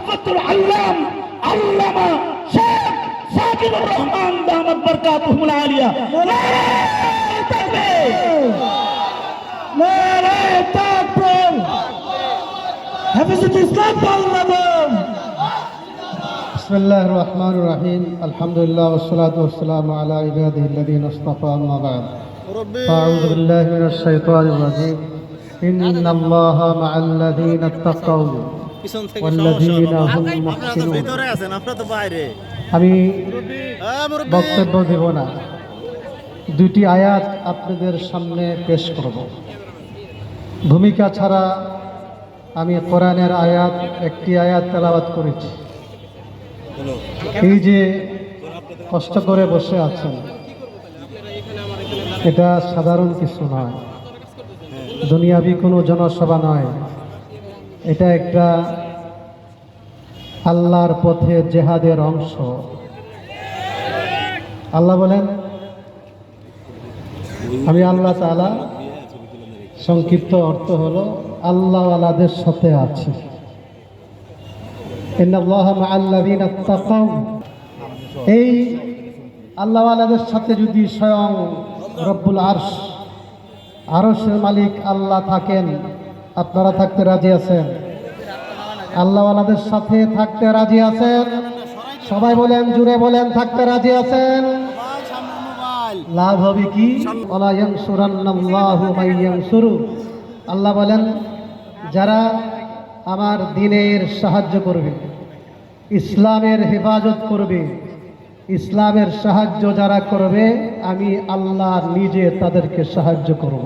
হাফাতুল আল্লাম আল্লামা শেখ সাকিবুর রহমান দামাত বরকাতুহুল আলিয়া। নারে তাকবীর, নারে তাকবীর। হেফাজতে ইসলাম বাংলাদেশ। বিসমিল্লাহির রহমানির রহিম। আলহামদুলিল্লাহ ওয়াসসালাতু ওয়াসসালামু আলা ইবাদিহিল্লাযীনা ইসতাফা, আম্মা বা'দ। আউযু বিল্লাহি মিনাশ শাইতানির রাজীম। ইন্নাল্লাহা মা'আল্লাযীনা ইত্তাকাউ ওয়াল্লাযীনা হুম মুহসিনুন। আমি বক্তব্য দেব না, দুটি আয়াত আপনাদের সামনে পেশ করব। ভূমিকা ছাড়া আমি কোরআনের আয়াত, একটি আয়াত তেলাওয়াত করেছি। এই যে কষ্ট করে বসে আছেন, এটা সাধারণ কিছু নয়, দুনিয়াবি কোনো জনসভা নয়, এটা একটা আল্লাহর পথে জেহাদের অংশ। আল্লাহ বলেন, আমি আল্লাহ তাআলা, সংক্ষিপ্ত অর্থ হলো আল্লাহওয়ালাদের সাথে আছি। ইন্নাল্লাহা মা'আল্লাযীনা ইত্তাকাউ। এই আল্লাহওয়ালাদের সাথে যদি স্বয়ং রব্বুল আরশের মালিক আল্লাহ থাকেন, আপনারা থাকতে রাজি আছেন? আল্লাহওয়ালাদের সাথে থাকতে রাজি আছেন? সবাই বলেন, জুড়ে বলেন, থাকতে রাজি আছেন? লাভ হবে কি? ওয়ালা ইয়ানসুরান্নাল্লাহু মাইয়ানসুরু। আল্লাহ বলেন, যারা আমার দ্বীনের সাহায্য করবে, ইসলামের হেফাজত করবে, ইসলামের সাহায্য যারা করবে, আমি আল্লাহ নিজে তাদেরকে সাহায্য করব।